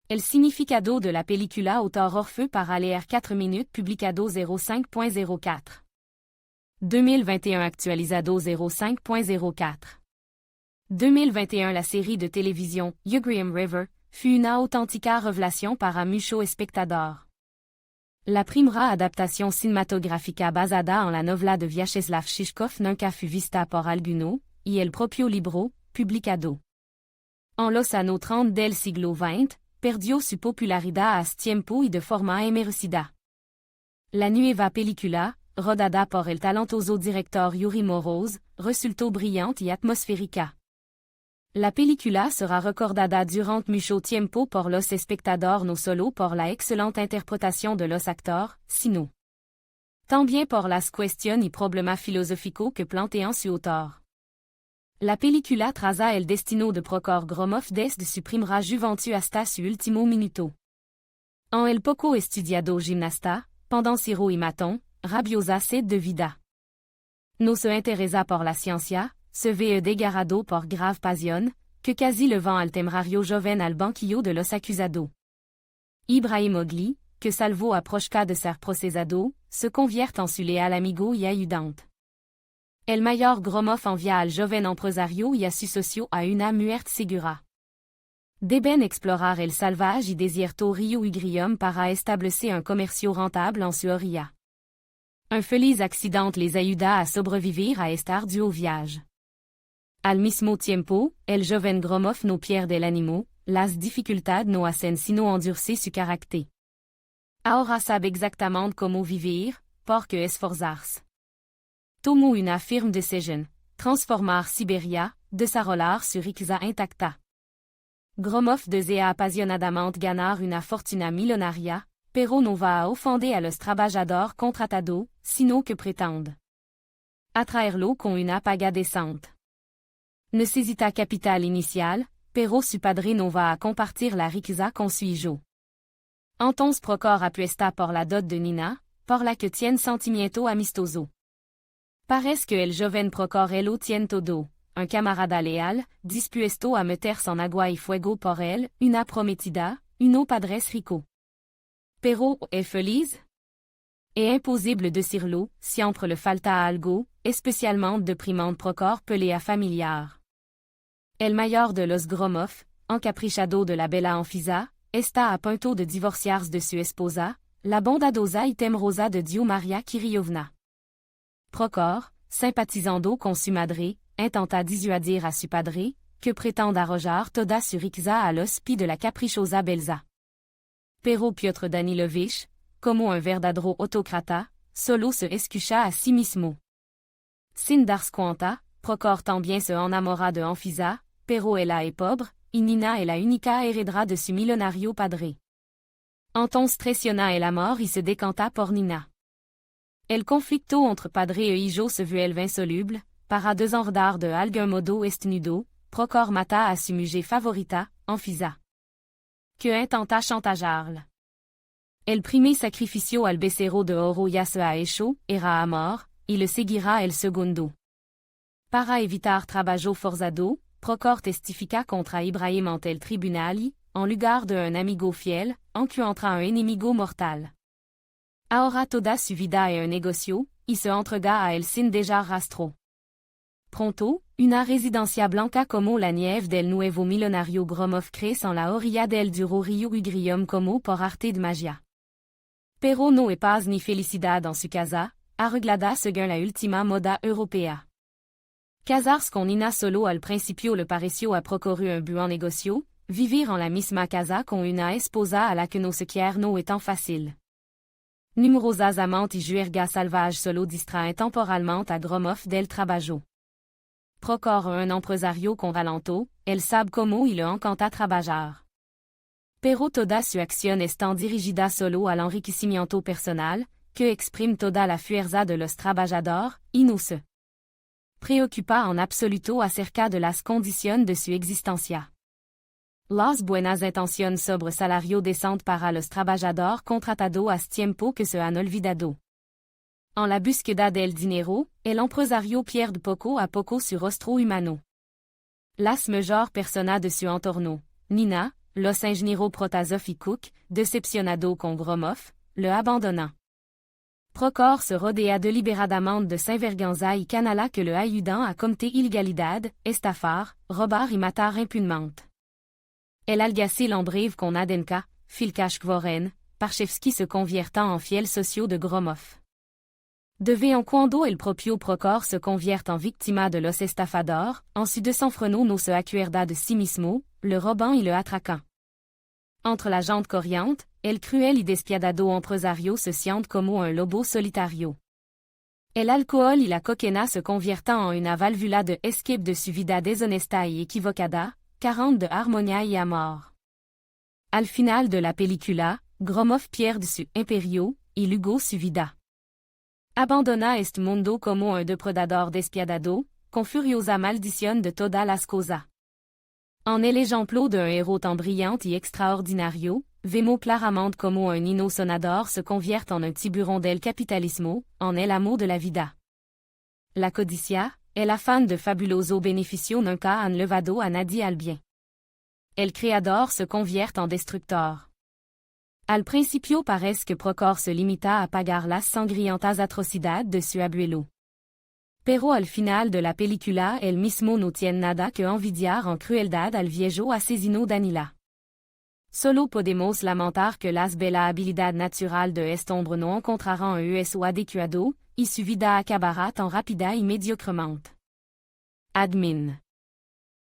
El significado de la película Autor Orfeu para leer 4 minutes publicado 05.04. 2021 actualizado 05.04. 2021 La série de télévision Ugrium River fut una auténtica revelación para mucho espectador. La primera adaptación cinematográfica basada en la novela de Vyacheslav Žižkov nunca fut vista por alguno, y el propio libro, publicado en los años 30 del siglo XX, perdió su popularidad a tiempo y de forma inmerecida. La nueva película, rodada por el talentoso director Yuri Moroz, resultó brillante y atmosférica. La película sera recordada durant mucho tiempo por los espectadores no solo por la excelente interpretación de los actores, sino también por las cuestiones y problemas filosóficos que plantean su autor. La película traza el destino de Prokhor Gromov desde su primera juventud hasta su último minuto. En el poco estudiado gimnasta, pendant Ciro y Maton, rabiosa sed de vida. No se interesa por la ciencia, se ve desgarrado por grave pasión, que casi levant al temerario joven al banquillo de los acusados. Ibrahim Ogli, que salvó a Proshka de ser procesado, se convierte en su leal amigo y ayudante. El mayor Gromov envia al joven empresario y a su socio a una muerte segura. Deben explorar el salvage y desierto Rio Ugrium para establecer un comercio rentable en su orilla. Un feliz accident les ayuda a sobrevivir a este arduo viaje. Al mismo tiempo, el joven Gromov no pierde el ánimo, las dificultades no hacen sino endurcer su carácter. Ahora sabe exactamente cómo vivir, porque esforzarse. Tomó una firme decisión, transformar Siberia, desarrollar su riqueza intacta. Gromov desea apasionadamente ganar una fortuna millonaria, pero no va a ofender a los trabajadores contratados, sino que pretende atraerlo con una paga decente. Necesita capital inicial, pero su padre no va a compartir la riqueza con su hijo. Entonces Prokhor apuesta por la dot de Nina, por la que tiene sentimiento amistoso. Parece que el joven Prokhor lo tiene todo, un camarada leal, dispuesto a meterse en agua y fuego por él, una prometida, uno padres rico. Pero ¿es feliz? Es imposible decirlo, siempre le falta algo, especialmente deprimante Prokhor pelea familiar. El mayor de los Gromov, encaprichado de la bella Anfisa, está a punto de divorciarse de su esposa, la bondadosa y temerosa de Dios Maria Kirilovna. Prokhor, sympathisando con su madre, intenta disuadir a su padre, que pretende arrojar toda su riqueza a los pies de la caprichosa Belza. Pero Piotr Danilovich, como un verdadero autocrata, solo se escucha a sí mismo. Sin darse cuenta, Prokhor también se enamora de Anfisa, pero ella es pobre, y Nina es la única heredera de su millonario padre. Entonces traiciona el amor y se decanta por Nina. El conflicto entre padre e hijo se vuelve insoluble, para desenredar de algún modo este nudo, Prokhor mata a su mujer favorita, Anfisa. Que intenta chantagearla. El primer sacrificio al becerro de oro ya se ha hecho, era amor, y le seguirá el segundo. Para evitar trabajo forzado, Prokhor testifica contra Ibrahim ante el tribunal y, en lugar de un amigo fiel, encuentra un enemigo mortal. Ahora toda su vida es un negocio, y se entrega a él sin dejar rastro. Pronto, una residencia blanca como la nieve del nuevo millonario Gromov crece en la orilla del duro río Ugrium como por arte de magia. Pero no hay paz ni felicidad en su casa, arreglada según la última moda europea. Casarse con Nina solo al principio le pareció a Prokhor un buen negocio, vivir en la misma casa con una esposa a la que no se quiere no es tan fácil. Numerosas amantes y juergas salvajes solo distraen temporalmente a Gromov del trabajo. Prokhor un empresario con talento, él sabe cómo y le encanta trabajar. Pero toda su acción está dirigida solo al enriquecimiento personal, que exprime toda la fuerza de los trabajadores, y no se preocupa en absoluto acerca de las condiciones de su existencia. Las buenas intenciones sobre salario decente para los trabajadores contratados hace tiempo que se han olvidado. En la búsqueda del dinero, el empresario pierde poco a poco su rostro humano. Las mejor personas de su entorno, Nina, los ingeniero protazoficuc, decepcionado con Gromov, le abandonnant. Procor se rodea deliberadamente de sin vergüenza y canala que le ayudant a cometer ilegalidad, estafar, robar y matar impunement. El alguacil en breve con Adenka, Filkash Kvoren, Parchevski se conviertant en fiel socio de Gromov. De vez en cuando el propio Procor se convierte en víctima de los estafadores, en su desenfrenó no se acuerda de sí mismo, le robant y le atraquant. Entre la gente corriente, el cruel y despiadado empresario se siente como un lobo solitario. El alcohol y la cocaïna se conviertant en una válvula de escape de su vida deshonesta y equivocada, carente de armonia y amor. Al final de la película, Gromov pierde su imperio, y luego su vida. Abandona este mundo como un depredador despiadado, con furiosa maldición de todas las cosas. En el ejemplo d'un héros tan brillante y extraordinario, vemos claramente como un hino sonador se convierte en un tiburon del capitalismo, en el amo de la vida. La codicia, el afán de fabuloso beneficio nunca han levado a nadie al bien. El creador se convierte en destructor. Al principio parece que Procor se limita a pagar las sangrientas atrocidades de su abuelo. Pero al final de la película el mismo no tiene nada que envidiar en crueldad al viejo asesino Danila. Solo podemos lamentar que las bella habilidad natural de este hombre no encontrarán un uso adecuado, y su vida acabará tan rápida y mediocrement. Admin.